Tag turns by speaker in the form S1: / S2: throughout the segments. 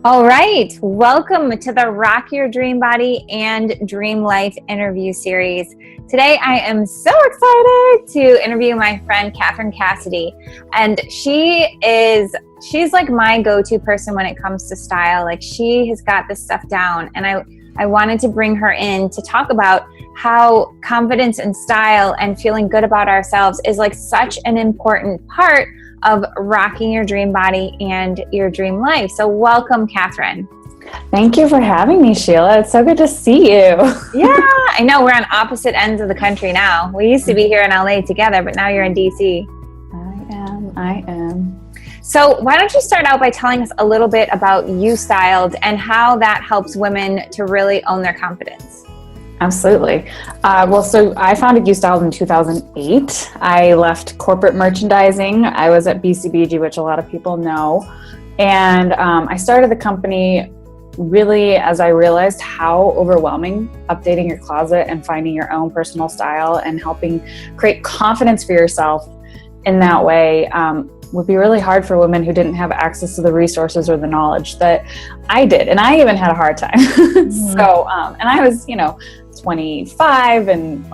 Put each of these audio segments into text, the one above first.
S1: All right, welcome to the Rock Your Dream Body and Dream Life interview series. Today I am so excited to interview my friend Catherine Cassidy, and she's like my go-to person when it comes to style. Like, she has got this stuff down, and I wanted to bring her in to talk about how confidence and style and feeling good about ourselves is like such an important part of rocking your dream body and your dream life. So welcome, Catherine.
S2: Thank you for having me, Sheila. It's so good to see you.
S1: Yeah, I know we're on opposite ends of the country now. We used to be here in LA together, but now you're in DC.
S2: I am.
S1: So why don't you start out by telling us a little bit about UStyled and how that helps women to really own their confidence?
S2: Absolutely. So I founded UStyled in 2008. I left corporate merchandising. I was at BCBG, which a lot of people know. And I started the company really as I realized how overwhelming updating your closet and finding your own personal style and helping create confidence for yourself in that way would be really hard for women who didn't have access to the resources or the knowledge that I did. And I even had a hard time. And I was, 25 and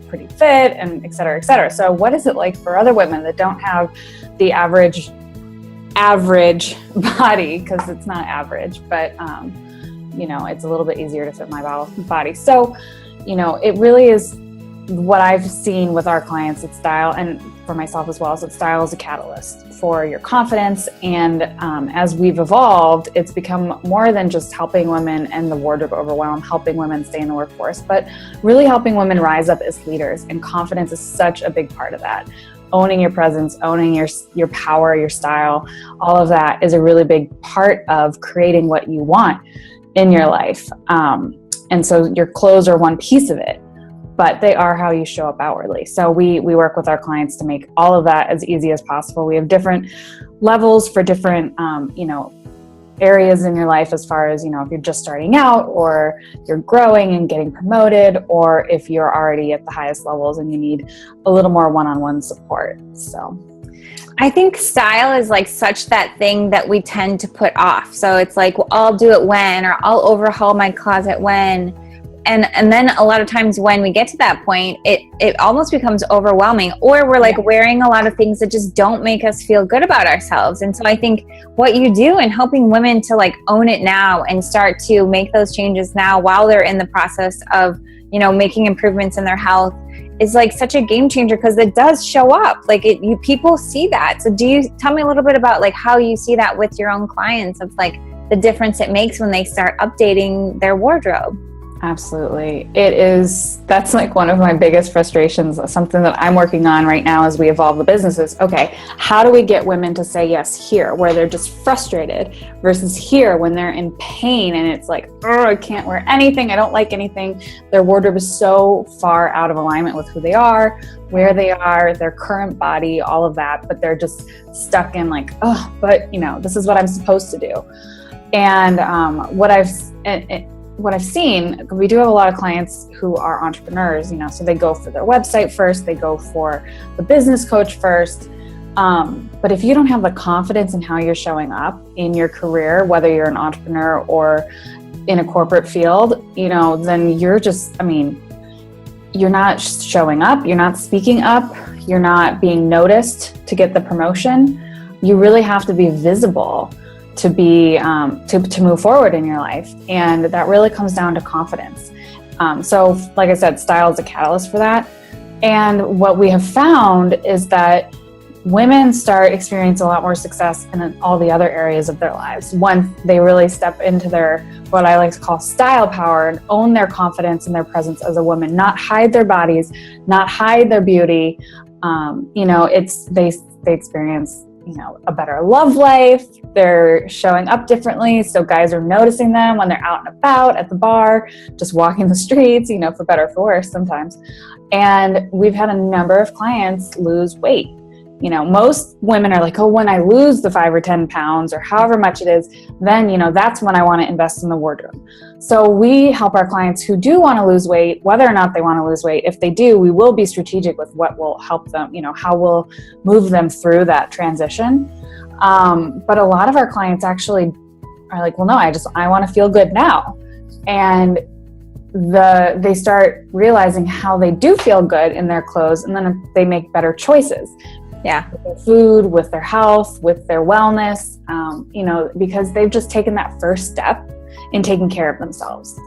S2: pretty fit and et cetera, et cetera. So what is it like for other women that don't have the average body? Because it's not average, but it's a little bit easier to fit my body. So, it really is what I've seen with our clients. It's style, and for myself as well. So style is a catalyst for your confidence. And as we've evolved, it's become more than just helping women and the wardrobe overwhelm, helping women stay in the workforce, but really helping women rise up as leaders. And confidence is such a big part of that. Owning your presence, owning your power, your style, all of that is a really big part of creating what you want in your life. And so your clothes are one piece of it, but they are how you show up outwardly. So we work with our clients to make all of that as easy as possible. We have different levels for different, areas in your life, as far as, if you're just starting out or you're growing and getting promoted, or if you're already at the highest levels and you need a little more one-on-one support. So
S1: I think style is like such that thing that we tend to put off. So it's like, well, I'll do it when, or I'll overhaul my closet when. And then a lot of times when we get to that point, it almost becomes overwhelming, or we're like wearing a lot of things that just don't make us feel good about ourselves. And so I think what you do in helping women to like own it now and start to make those changes now while they're in the process of, making improvements in their health is like such a game changer, because it does show up. Like people see that. So tell me a little bit about like how you see that with your own clients, of like the difference it makes when they start updating their wardrobe?
S2: Absolutely. That's like one of my biggest frustrations, something that I'm working on right now as we evolve the businesses. Okay, how do we get women to say yes here, where they're just frustrated, versus here when they're in pain and it's like, oh, I can't wear anything, I don't like anything. Their wardrobe is so far out of alignment with who they are, where they are, their current body, all of that, but they're just stuck in like, oh, but this is what I'm supposed to do. And what I've seen, we do have a lot of clients who are entrepreneurs, so they go for their website first, they go for the business coach first. But if you don't have the confidence in how you're showing up in your career, whether you're an entrepreneur or in a corporate field, then you're you're not showing up, you're not speaking up, you're not being noticed to get the promotion. You really have to be visible to be to move forward in your life, and that really comes down to confidence. So like I said, style is a catalyst for that. And what we have found is that women start experiencing a lot more success in all the other areas of their lives once they really step into their, what I like to call style power, and own their confidence and their presence as a woman, not hide their bodies, not hide their beauty. They experience a better love life. They're showing up differently. So guys are noticing them when they're out and about at the bar, just walking the streets, for better or for worse sometimes. And we've had a number of clients lose weight. Most women are like, oh, when I lose the 5 or 10 pounds or however much it is, then, that's when I want to invest in the wardrobe. So we help our clients who do want to lose weight, whether or not they want to lose weight. If they do, we will be strategic with what will help them, how we'll move them through that transition. But a lot of our clients actually are like, well, no, I want to feel good now. And they start realizing how they do feel good in their clothes, and then they make better choices.
S1: Yeah.
S2: With their food, with their health, with their wellness, because they've just taken that first step in taking care of themselves.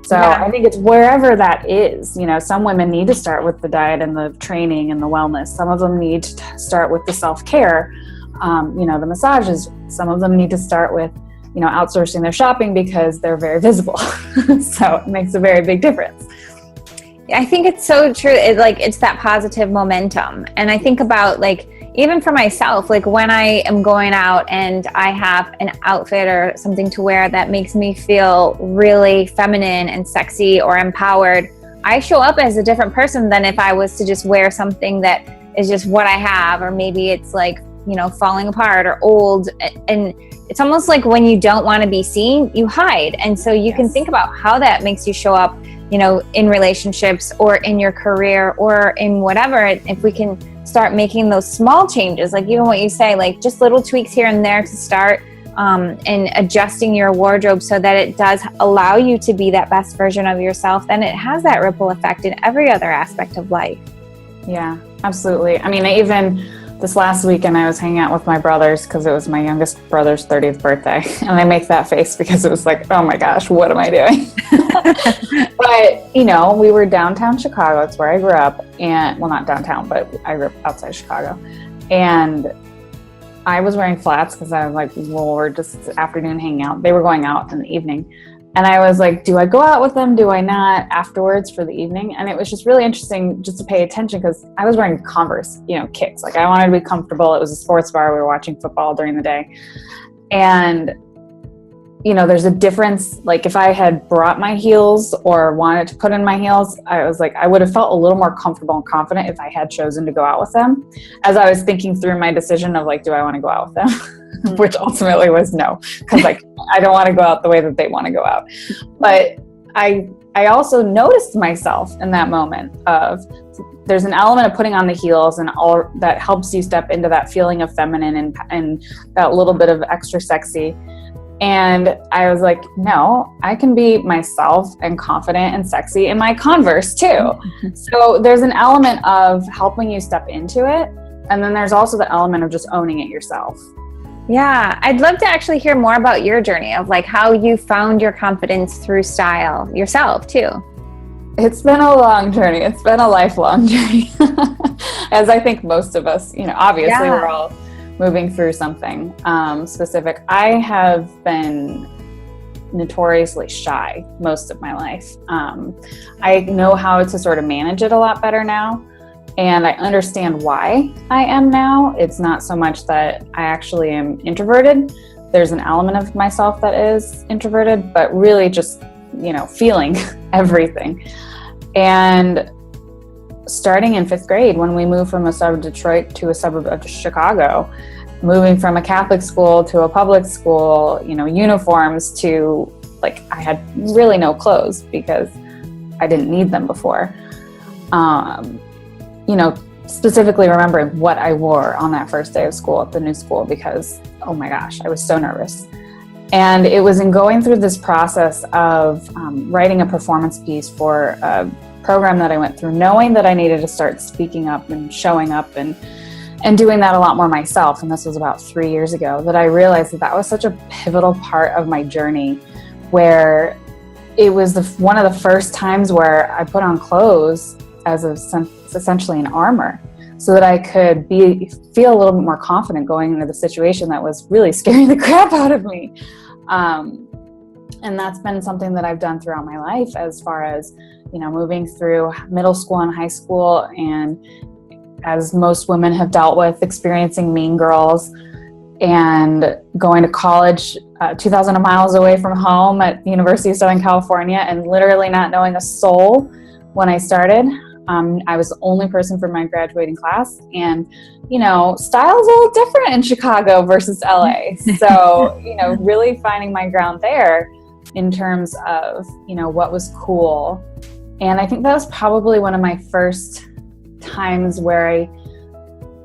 S2: So I think it's wherever that is. Some women need to start with the diet and the training and the wellness. Some of them need to start with the self-care, the massages. Some of them need to start with, outsourcing their shopping because they're very visible. So it makes a very big difference.
S1: I think it's so true. It's that positive momentum. And I think about even for myself, when I am going out and I have an outfit or something to wear that makes me feel really feminine and sexy or empowered, I show up as a different person than if I was to just wear something that is just what I have, or maybe it's falling apart or old. And it's almost like when you don't want to be seen, you hide. And so you can think about how that makes you show up, in relationships or in your career or in whatever. If we can start making those small changes, even what you say, just little tweaks here and there to start and adjusting your wardrobe so that it does allow you to be that best version of yourself, then it has that ripple effect in every other aspect of life.
S2: Yeah, absolutely. I mean, even this last weekend I was hanging out with my brothers because it was my youngest brother's 30th birthday, and I make that face because it was like, oh my gosh, what am I doing? But, we were downtown Chicago. It's where I grew up, and well, not downtown, but I grew up outside Chicago. And I was wearing flats because I was like, well, we're just afternoon hanging out. They were going out in the evening. And I was like, do I go out with them? Do I not afterwards for the evening? And it was just really interesting just to pay attention because I was wearing Converse, kicks. I wanted to be comfortable. It was a sports bar. We were watching football during the day. And, there's a difference. If I had brought my heels or wanted to put in my heels, I was like, I would have felt a little more comfortable and confident if I had chosen to go out with them. As I was thinking through my decision of do I want to go out with them? Which ultimately was no, because I don't want to go out the way that they want to go out. But I also noticed myself in that moment of there's an element of putting on the heels and all that helps you step into that feeling of feminine and that little bit of extra sexy. And I was like, no, I can be myself and confident and sexy in my Converse too. So there's an element of helping you step into it. And then there's also the element of just owning it yourself.
S1: Yeah, I'd love to actually hear more about your journey of how you found your confidence through style yourself too.
S2: It's been a long journey. It's been a lifelong journey. As I think most of us, obviously we're all moving through something specific. I have been notoriously shy most of my life. I know how to sort of manage it a lot better now. And I understand why I am now. It's not so much that I actually am introverted. There's an element of myself that is introverted, but really just, feeling everything. And starting in 5th grade, when we moved from a suburb of Detroit to a suburb of Chicago, moving from a Catholic school to a public school, uniforms to I had really no clothes because I didn't need them before. Specifically remembering what I wore on that first day of school at the new school because, oh my gosh, I was so nervous. And it was in going through this process of writing a performance piece for a program that I went through, knowing that I needed to start speaking up and showing up and doing that a lot more myself. And this was about 3 years ago that I realized that was such a pivotal part of my journey, where it was one of the first times where I put on clothes as essentially an armor so that I could feel a little bit more confident going into the situation that was really scaring the crap out of me. And that's been something that I've done throughout my life as far as, moving through middle school and high school. And as most women have dealt with, experiencing mean girls and going to college 2,000 miles away from home at the University of Southern California and literally not knowing a soul when I started. I was the only person from my graduating class, and, style's a little different in Chicago versus LA. So, really finding my ground there in terms of, what was cool. And I think that was probably one of my first times where I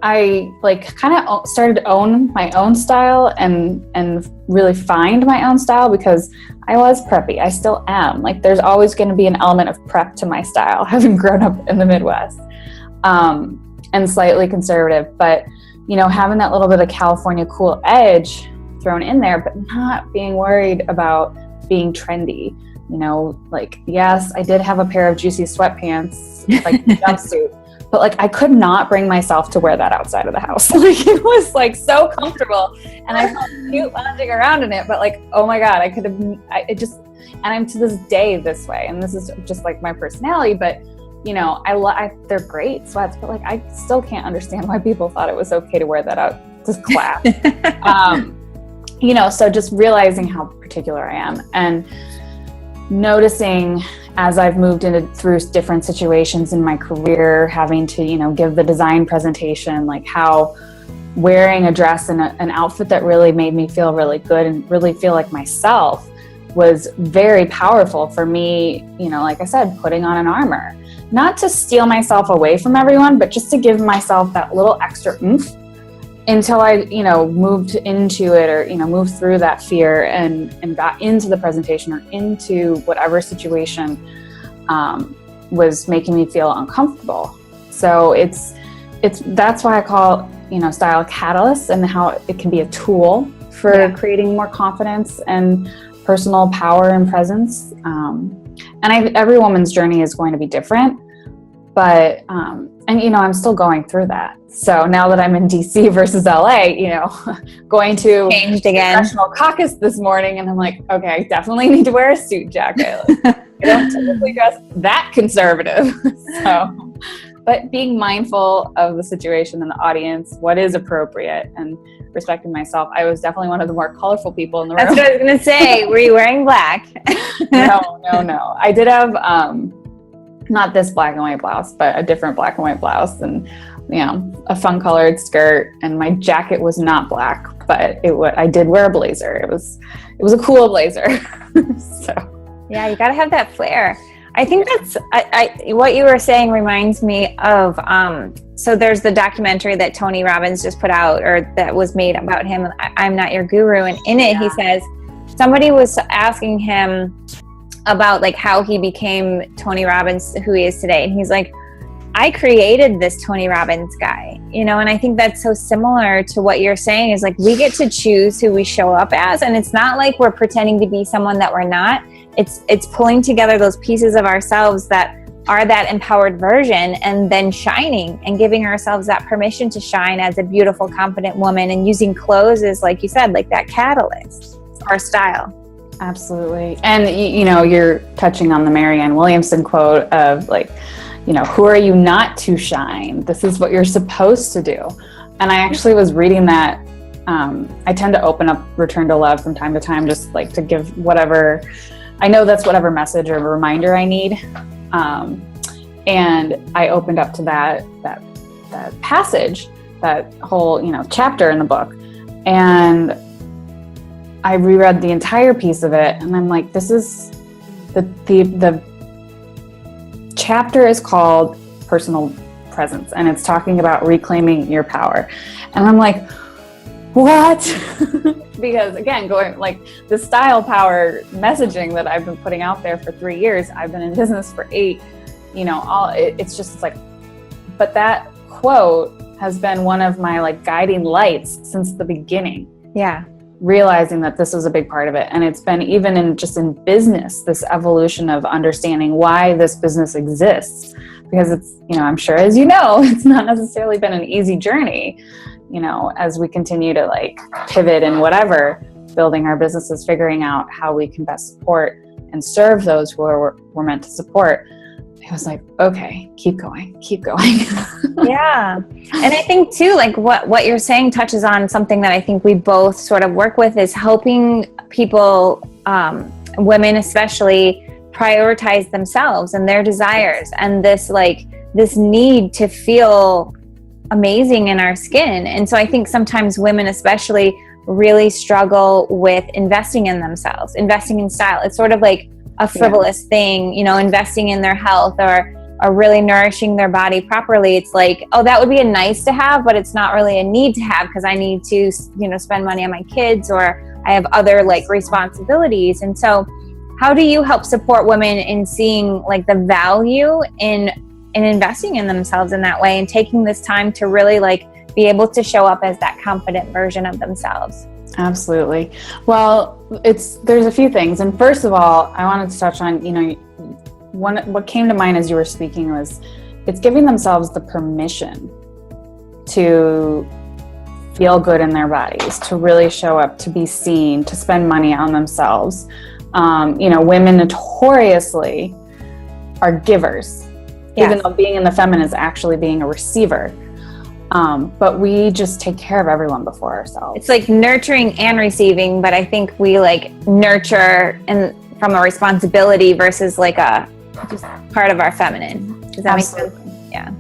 S2: I like kind of started to own my own style and really find my own style, because I was preppy. I still am. Like, there's always going to be an element of prep to my style, having grown up in the Midwest, and slightly conservative. But, you know, having that little bit of California cool edge thrown in there, but not being worried about being trendy. You know, like, yes, I did have a pair of juicy sweatpants, like jumpsuit. But like, I could not bring myself to wear that outside of the house. Like, it was like so comfortable, and I felt cute lounging around in it. But like, oh my God, and I'm to this day this way. And this is just like my personality. But you know, they're great sweats, but like, I still can't understand why people thought it was okay to wear that out to class. You know, so just realizing how particular I am, and noticing as I've moved through different situations in my career, having to, you know, give the design presentation, like how wearing a dress and an outfit that really made me feel really good and really feel like myself was very powerful for me. You know, like I said, putting on an armor, not to steal myself away from everyone, but just to give myself that little extra oomph until I, you know, moved into it, or, you know, moved through that fear and got into the presentation or into whatever situation was making me feel uncomfortable. So that's why I call, you know, style catalyst, and how it can be a tool for creating more confidence and personal power and presence. Every woman's journey is going to be different, but, and, you know, I'm still going through that. So now that I'm in DC versus LA, you know, going to
S1: changed again.
S2: National Caucus this morning, and I'm like, okay, I definitely need to wear a suit jacket. Like, I don't typically dress that conservative. So, but being mindful of the situation and the audience, what is appropriate, and respecting myself. I was definitely one of the more colorful people in the room.
S1: That's what I was going to say. Were you wearing black?
S2: No. I did have, not this black and white blouse, but a different black and white blouse, and, you know, a fun colored skirt, and my jacket was not black, but I did wear a blazer. It was a cool blazer. So
S1: yeah, you got to have that flair. I think that's what you were saying reminds me of, so there's the documentary that Tony Robbins just put out, or that was made about him, I'm Not Your Guru. And in it, he says, somebody was asking him about like how he became Tony Robbins, who he is today. And he's like, I created this Tony Robbins guy, you know, and I think that's so similar to what you're saying, is like, we get to choose who we show up as. And it's not like we're pretending to be someone that we're not. It's pulling together those pieces of ourselves that are that empowered version, and then shining and giving ourselves that permission to shine as a beautiful, confident woman, and using clothes as, like you said, like that catalyst for our style.
S2: Absolutely. And, you know, you're touching on the Marianne Williamson quote of like, you know, who are you not to shine? This is what you're supposed to do. And I actually was reading that. I tend to open up Return to Love from time to time, just like to give whatever, I know that's whatever message or reminder I need. And I opened up to that passage, that whole, you know, chapter in the book. And I reread the entire piece of it, and I'm like, this is the chapter is called Personal Presence, and it's talking about reclaiming your power. And I'm like, what? Because again, going like the style power messaging that I've been putting out there for 3 years, I've been in business for 8, you know, it's just like, but that quote has been one of my like guiding lights since the beginning.
S1: Yeah.
S2: Realizing that this was a big part of it. And it's been even in business, this evolution of understanding why this business exists, because it's, you know, I'm sure, as you know, it's not necessarily been an easy journey, you know, as we continue to like pivot and whatever, building our businesses, figuring out how we can best support and serve those who we're meant to support. I was like, okay, keep going.
S1: Yeah. And I think too, like what you're saying touches on something that I think we both sort of work with, is helping people, women especially, prioritize themselves and their desires, and this need to feel amazing in our skin. And so I think sometimes women especially really struggle with investing in themselves, investing in style. It's sort of like a frivolous thing, you know, investing in their health, or are really nourishing their body properly, it's like, oh, that would be a nice to have, but it's not really a need to have because I need to, spend money on my kids, or I have other like responsibilities. And so how do you help support women in seeing like the value in investing in themselves in that way and taking this time to really like be able to show up as that confident version of themselves?
S2: Absolutely. Well, there's a few things. And first of all, I wanted to touch on, what came to mind as you were speaking was it's giving themselves the permission to feel good in their bodies, to really show up, to be seen, to spend money on themselves. Women notoriously are givers, even though being in the feminine is actually being a receiver. But we just take care of everyone before ourselves.
S1: It's like nurturing and receiving, but I think we like nurture and from a responsibility versus like a just part of our feminine. Does that make sense?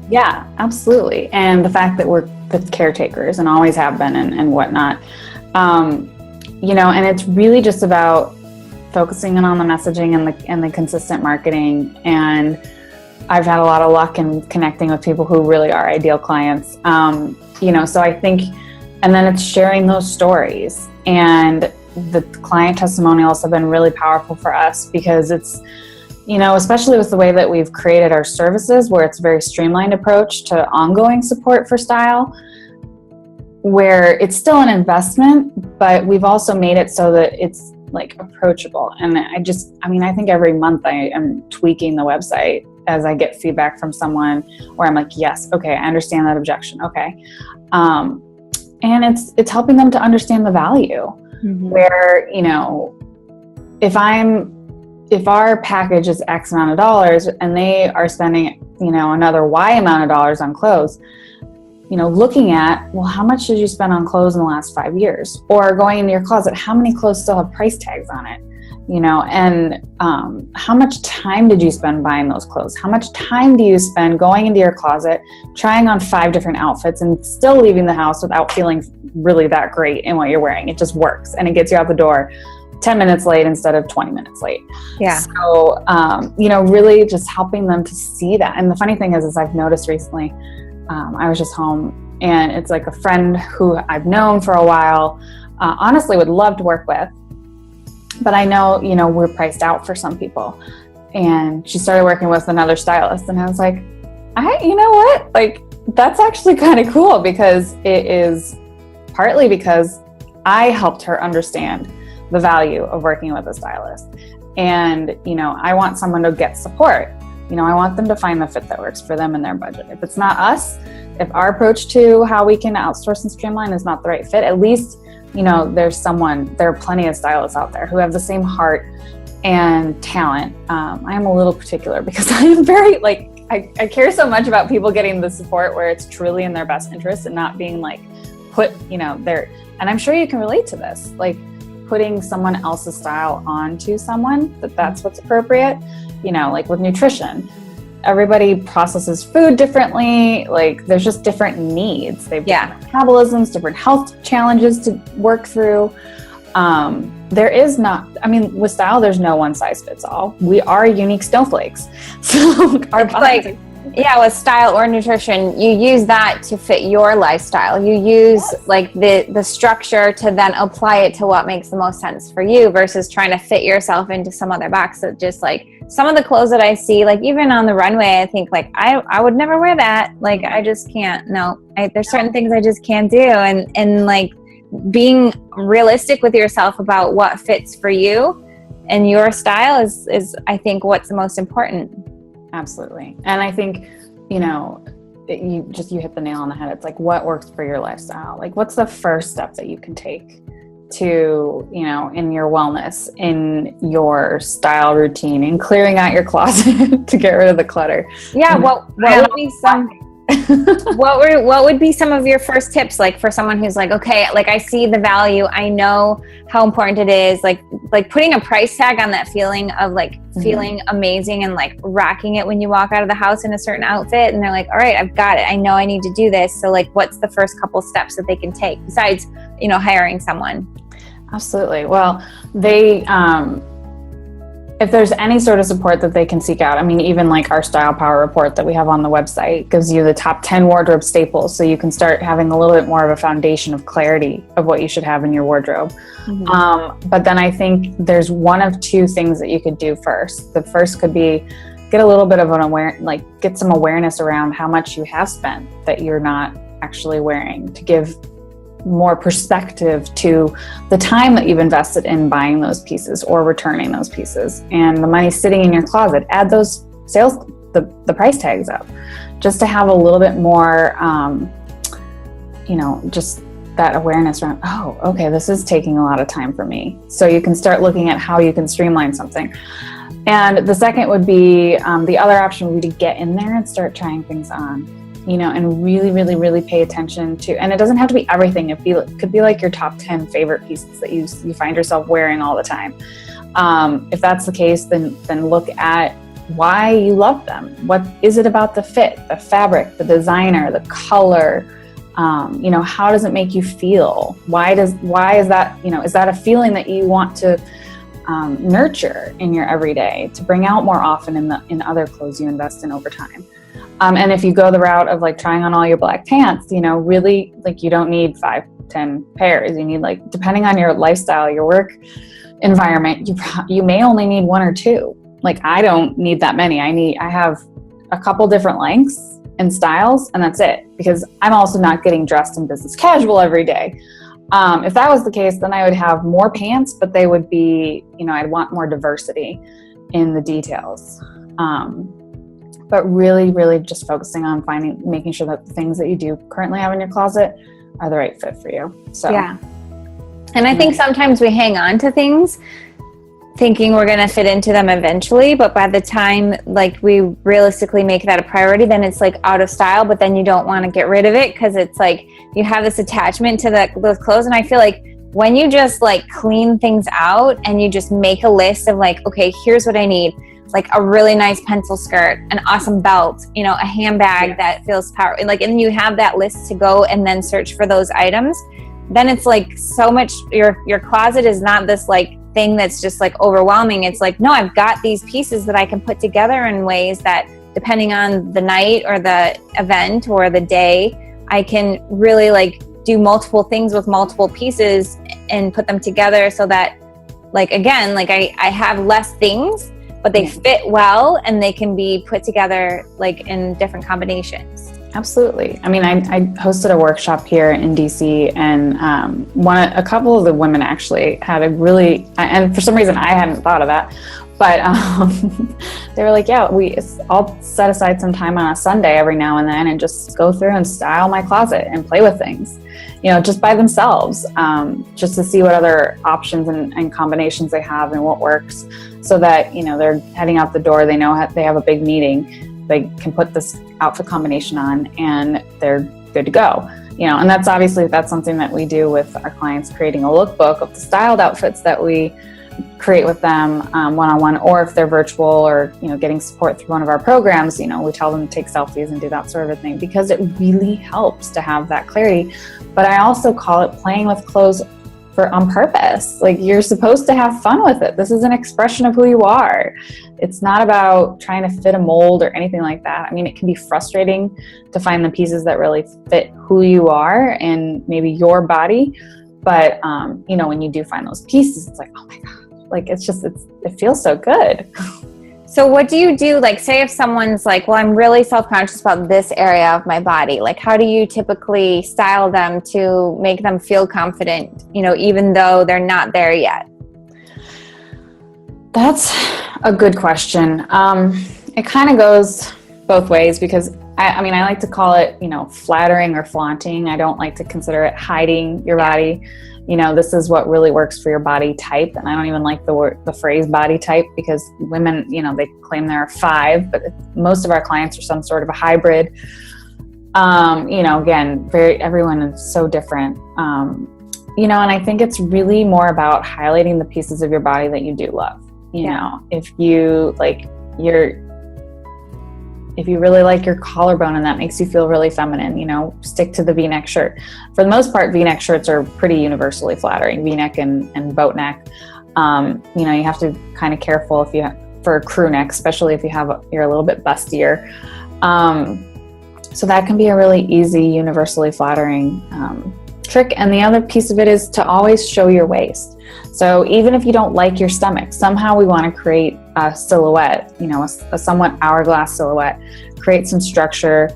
S2: Yeah, absolutely. And the fact that we're the caretakers and always have been and whatnot, and it's really just about focusing in on the messaging and the consistent marketing. And I've had a lot of luck in connecting with people who really are ideal clients. So I think, and then it's sharing those stories, and the client testimonials have been really powerful for us because it's, especially with the way that we've created our services, where it's a very streamlined approach to ongoing support for style, where it's still an investment, but we've also made it so that it's like approachable. And I think every month I am tweaking the website as I get feedback from someone where I'm like, yes, okay, I understand that objection. Okay. And it's helping them to understand the value where, if our package is X amount of dollars and they are spending, another Y amount of dollars on clothes, looking at, well, how much did you spend on clothes in the last 5 years? Or going into your closet, how many clothes still have price tags on it? And how much time did you spend buying those clothes? How much time do you spend going into your closet, trying on 5 different outfits and still leaving the house without feeling really that great in what you're wearing? It just works. And it gets you out the door 10 minutes late instead of 20 minutes late.
S1: Yeah.
S2: So, really just helping them to see that. And the funny thing is I've noticed recently, I was just home and it's like a friend who I've known for a while, honestly would love to work with, but I know, we're priced out for some people. And she started working with another stylist and I was like, you know what? Like, that's actually kind of cool because it is partly because I helped her understand the value of working with a stylist. And, I want someone to get support. I want them to find the fit that works for them and their budget. If it's not us, if our approach to how we can outsource and streamline is not the right fit, at least, there are plenty of stylists out there who have the same heart and talent. I'm a little particular because I am very, I care so much about people getting the support where it's truly in their best interest and not being put, and I'm sure you can relate to this, putting someone else's style onto someone, that's what's appropriate, with nutrition. Everybody processes food differently. There's just different needs. They've different metabolisms, different health challenges to work through. There is not, with style, there's no one size fits all. We are unique snowflakes. So our bodies
S1: with style or nutrition, you use that to fit your lifestyle. You use the structure to then apply it to what makes the most sense for you versus trying to fit yourself into some other box that just some of the clothes that I see, even on the runway, I think I would never wear that. I just can't. No, there's certain things I just can't do. And being realistic with yourself about what fits for you and your style is I think what's the most important.
S2: Absolutely. And I think, you hit the nail on the head. It's what works for your lifestyle? What's the first step that you can take to, in your wellness, in your style routine, in clearing out your closet to get rid of the clutter?
S1: Yeah. What would be what would be some of your first tips, for someone who's okay, I see the value, I know how important it is, putting a price tag on that feeling of feeling amazing and rocking it when you walk out of the house in a certain outfit, and they're all right, I've got it, I know I need to do this. So what's the first couple steps that they can take besides hiring someone?
S2: Absolutely. Well, they if there's any sort of support that they can seek out, I mean, even like our Style Power report that we have on the website gives you the top 10 wardrobe staples. So you can start having a little bit more of a foundation of clarity of what you should have in your wardrobe. But then I think there's one of two things that you could do first. The first could be get a little bit of an get some awareness around how much you have spent that you're not actually wearing, to give more perspective to the time that you've invested in buying those pieces or returning those pieces, and the money sitting in your closet. Add those sales, the price tags up, just to have a little bit more, just that awareness around, oh, okay, this is taking a lot of time for me. So you can start looking at how you can streamline something. And the second would be, the other option would be to get in there and start trying things on. And really, really, really pay attention to, and it doesn't have to be everything. It could be like your top 10 favorite pieces that you find yourself wearing all the time. If that's the case, then look at why you love them. What is it about the fit, the fabric, the designer, the color? How does it make you feel? Why is that, is that a feeling that you want to nurture in your everyday, to bring out more often in other clothes you invest in over time? And if you go the route of like trying on all your black pants, really, like, you don't need 5-10 pairs. You need, like, depending on your lifestyle, your work environment, you may only need 1 or 2. Like, I don't need that many. I have a couple different lengths and styles, and that's it, because I'm also not getting dressed in business casual every day. If that was the case, then I would have more pants, but they would be, I'd want more diversity in the details. But really, really just focusing on making sure that the things that you do currently have in your closet are the right fit for you. So,
S1: yeah. And I think sometimes we hang on to things thinking we're going to fit into them eventually, but by the time like we realistically make that a priority, then it's like out of style, but then you don't want to get rid of it because it's like you have this attachment to those clothes. And I feel like when you just like clean things out and you just make a list of like, okay, here's what I need. Like a really nice pencil skirt, an awesome belt, a handbag that feels powerful. Like, and you have that list to go and then search for those items. Then it's like so much, your closet is not this like thing that's just like overwhelming. It's like, no, I've got these pieces that I can put together in ways that depending on the night or the event or the day, I can really like do multiple things with multiple pieces and put them together so that like, again, like I have less things, but they fit well and they can be put together like in different combinations.
S2: Absolutely. I mean, I hosted a workshop here in DC, and a couple of the women actually had a really, and for some reason I hadn't thought of that, but they were like, yeah, I'll set aside some time on a Sunday every now and then and just go through and style my closet and play with things, just by themselves, just to see what other options and combinations they have and what works, so that, they're heading out the door, they know they have a big meeting, they can put this outfit combination on and they're good to go. And that's something that we do with our clients, creating a lookbook of the styled outfits that we create with them one-on-one, or if they're virtual or getting support through one of our programs, we tell them to take selfies and do that sort of a thing, because it really helps to have that clarity. But I also call it playing with clothes on purpose. Like, you're supposed to have fun with it. This is an expression of who you are. It's not about trying to fit a mold or anything like that. I mean, it can be frustrating to find the pieces that really fit who you are and maybe your body. But, when you do find those pieces, it's like, oh my God, like, it feels so good.
S1: So what do you do? Like, say if someone's like, well, I'm really self-conscious about this area of my body. Like, how do you typically style them to make them feel confident, even though they're not there yet?
S2: That's a good question. It kind of goes both ways, because I like to call it, flattering or flaunting. I don't like to consider it hiding your body. This is what really works for your body type. And I don't even like the phrase body type, because women, they claim there are 5, but most of our clients are some sort of a hybrid. Again, everyone is so different. And I think it's really more about highlighting the pieces of your body that you do love. If you if you really like your collarbone and that makes you feel really feminine, stick to the V-neck shirt. For the most part, V-neck shirts are pretty universally flattering, V-neck and boat neck. You have to be kind of careful for a crew neck, especially if you're a little bit bustier. So that can be a really easy, universally flattering trick. And the other piece of it is to always show your waist. So even if you don't like your stomach, somehow we want to create a silhouette, a somewhat hourglass silhouette, create some structure,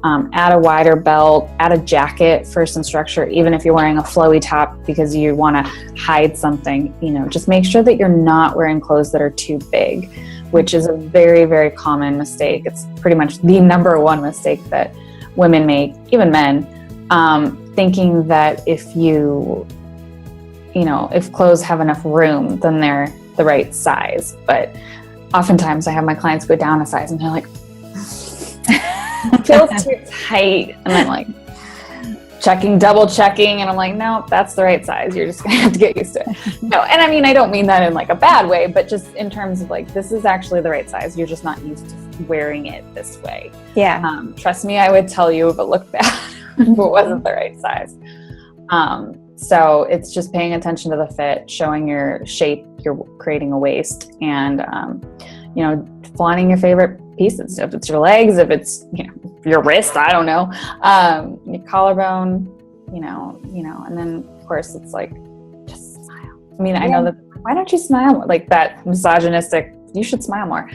S2: add a wider belt, add a jacket for some structure, even if you're wearing a flowy top because you want to hide something, just make sure that you're not wearing clothes that are too big, which is a very, very common mistake. It's pretty much the number one mistake that women make, even men, thinking that if clothes have enough room, then they're the right size. But oftentimes I have my clients go down a size and they're like, it feels too tight. And I'm like double checking. And I'm like, no, that's the right size. You're just going to have to get used to it. No. And I don't mean that in like a bad way, but just in terms of like, this is actually the right size. You're just not used to wearing it this way.
S1: Yeah.
S2: Trust me, I would tell you if it looked bad, if it wasn't the right size. So it's just paying attention to the fit, showing your shape, you're creating a waist, and, flaunting your favorite pieces. If it's your legs, if it's, your wrist, I don't know, your collarbone, and then of course it's like, just smile. I know that, why don't you smile? Like that misogynistic, you should smile more.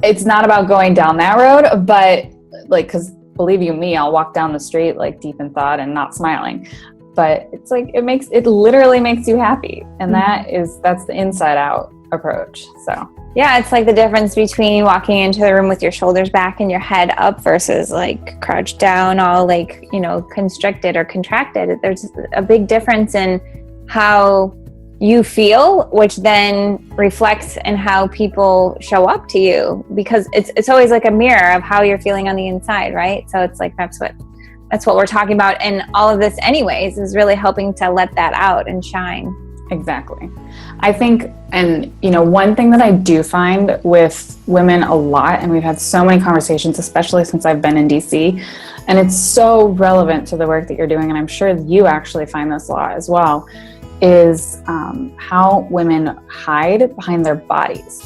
S2: It's not about going down that road, but like, cause believe you me, I'll walk down the street like deep in thought and not smiling, but it's like, it literally makes you happy. And that's the inside out approach. So
S1: yeah, it's like the difference between walking into the room with your shoulders back and your head up versus like crouched down, all like, constricted or contracted. There's a big difference in how you feel, which then reflects in how people show up to you, because it's always like a mirror of how you're feeling on the inside, right? So it's like, that's what we're talking about. And all of this anyways is really helping to let that out and shine.
S2: Exactly. I think, and one thing that I do find with women a lot, and we've had so many conversations, especially since I've been in DC, and it's so relevant to the work that you're doing, and I'm sure you actually find this a lot as well, is how women hide behind their bodies.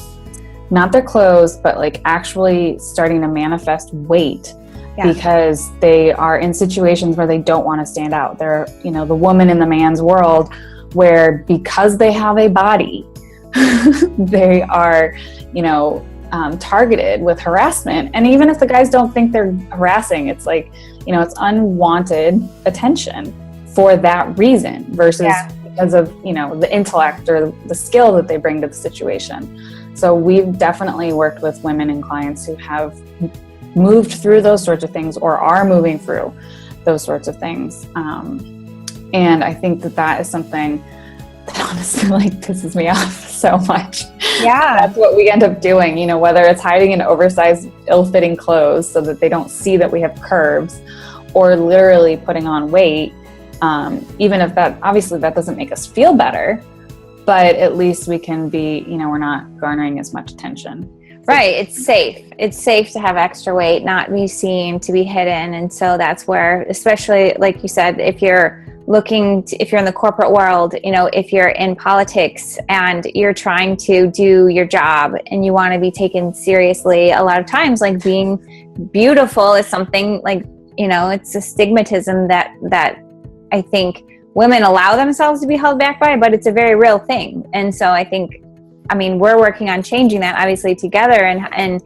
S2: Not their clothes, but like actually starting to manifest weight. Yeah. Because they are in situations where they don't want to stand out. They're, the woman in the man's world, where because they have a body, they are, targeted with harassment. And even if the guys don't think they're harassing, it's like, it's unwanted attention for that reason versus because of, the intellect or the skill that they bring to the situation. So we've definitely worked with women and clients who have moved through those sorts of things or are moving through those sorts of things. And I think that is something that honestly pisses me off so much.
S1: Yeah.
S2: That's what we end up doing, whether it's hiding in oversized, ill-fitting clothes so that they don't see that we have curves, or literally putting on weight, even if obviously that doesn't make us feel better, but at least we can be, we're not garnering as much attention.
S1: Right. It's safe. It's safe to have extra weight, not be seen, to be hidden. And so that's where, especially like you said, if you're in the corporate world, if you're in politics and you're trying to do your job and you want to be taken seriously, a lot of times like being beautiful is something like, it's a stigmatism that I think women allow themselves to be held back by, but it's a very real thing. And so I think, we're working on changing that obviously together and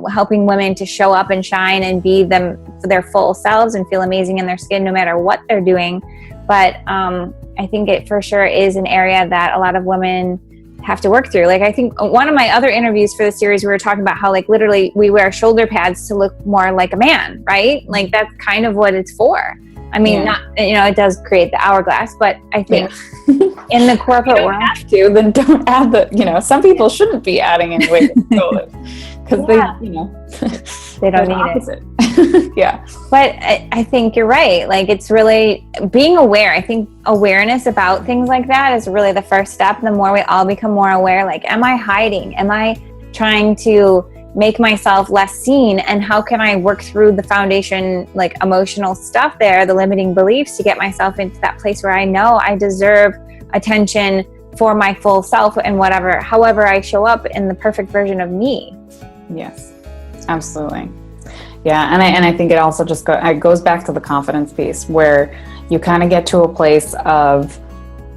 S1: helping women to show up and shine and be their full selves and feel amazing in their skin no matter what they're doing. But I think it for sure is an area that a lot of women have to work through. Like I think one of my other interviews for the series, we were talking about how like literally we wear shoulder pads to look more like a man, right? Like that's kind of what it's for. Not, it does create the hourglass, but I think in the corporate world,
S2: have to, then don't add some people shouldn't be adding any weight to because
S1: they don't need
S2: it. Yeah.
S1: But I think you're right. Like it's really being aware. I think awareness about things like that is really the first step. The more we all become more aware, like, am I hiding? Am I trying to make myself less seen? And how can I work through the foundation, like emotional stuff there, the limiting beliefs, to get myself into that place where I know I deserve attention for my full self and however I show up in the perfect version of me.
S2: Yes, absolutely. Yeah, and I think it also just goes back to the confidence piece, where you kind of get to a place of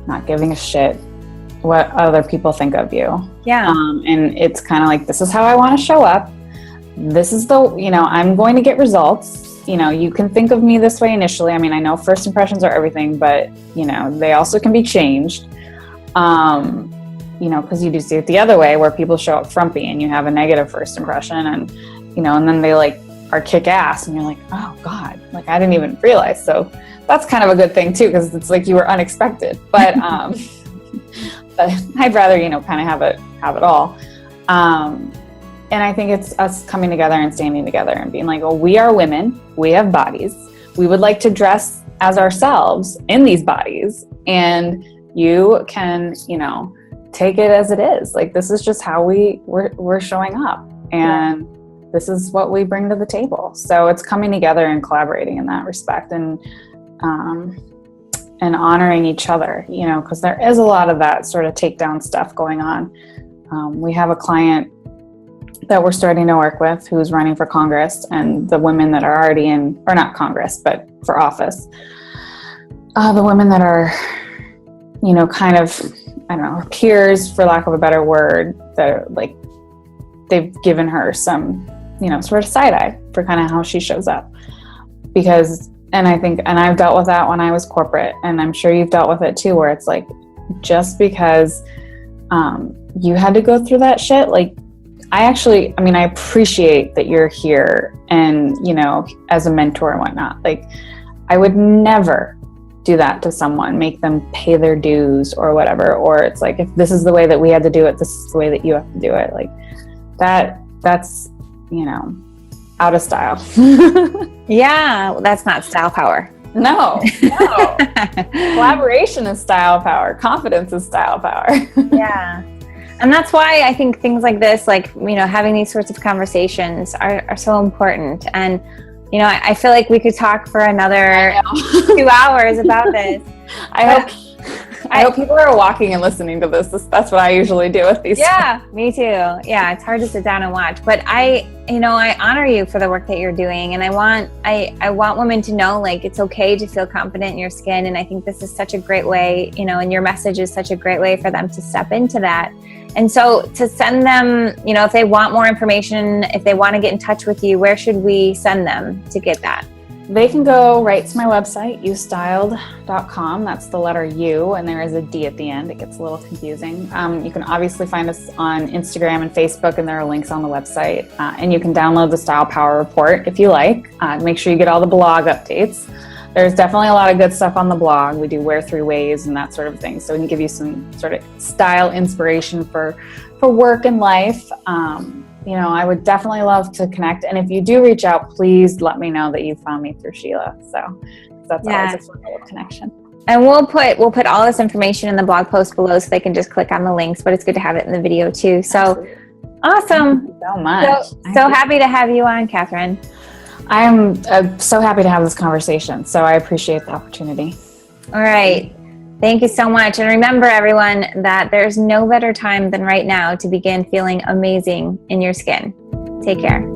S2: not giving a shit what other people think of you.
S1: Yeah.
S2: And it's kind of like, this is how I want to show up. This is I'm going to get results. You can think of me this way initially. I mean, I know first impressions are everything, but they also can be changed. Because you do see it the other way, where people show up frumpy and you have a negative first impression, and and then they are kick ass, and you're like, oh God, I didn't even realize. So that's kind of a good thing too, because it's like you were unexpected. But but I'd rather kind of have it all. And I think it's us coming together and standing together and being like, well, we are women, we have bodies, we would like to dress as ourselves in these bodies, and you can take it as it is. This is just how we're showing up, and this is what we bring to the table. So it's coming together and collaborating in that respect, and honoring each other, because there is a lot of that sort of takedown stuff going on. We have a client that we're starting to work with who's running for Congress, and the women that are already or not Congress, but for office, the women that are, kind of, I don't know, peers, for lack of a better word, that are they've given her some, sort of side eye for kind of how she shows up. Because, and I've dealt with that when I was corporate, and I'm sure you've dealt with it too, where it's just because you had to go through that shit, I appreciate that you're here and, as a mentor and whatnot. I would never do that to someone, make them pay their dues or whatever. Or it's if this is the way that we had to do it, this is the way that you have to do it. That's, out of style.
S1: Yeah, that's not style power.
S2: No. Collaboration is style power. Confidence is style power.
S1: Yeah. And that's why I think things like this, having these sorts of conversations are so important. And, I feel like we could talk for another 2 hours about this.
S2: I hope people are walking and listening to this. That's what I usually do with these.
S1: Yeah, me too. Yeah, it's hard to sit down and watch. But I honor you for the work that you're doing. And I want women to know, it's okay to feel confident in your skin. And I think this is such a great way, and your message is such a great way for them to step into that. And so to send them, if they want more information, if they want to get in touch with you, where should we send them to get that?
S2: They can go right to my website, UStyled.com. That's the letter U, and there is a D at the end. It gets a little confusing. You can obviously find us on Instagram and Facebook, and there are links on the website. And you can download the Style Power Report if you like. Make sure you get all the blog updates. There's definitely a lot of good stuff on the blog. We do wear 3 ways and that sort of thing. So we can give you some sort of style inspiration for work and life. I would definitely love to connect. And if you do reach out, please let me know that you found me through Sheila. So that's always a fun little connection.
S1: And we'll put all this information in the blog post below, so they can just click on the links, but it's good to have it in the video too. So
S2: Absolutely.
S1: Awesome.
S2: Thank you so much.
S1: So happy to have you on, Catherine.
S2: I'm so happy to have this conversation. So I appreciate the opportunity.
S1: All right. Thank you so much. And remember, everyone, that there's no better time than right now to begin feeling amazing in your skin. Take care.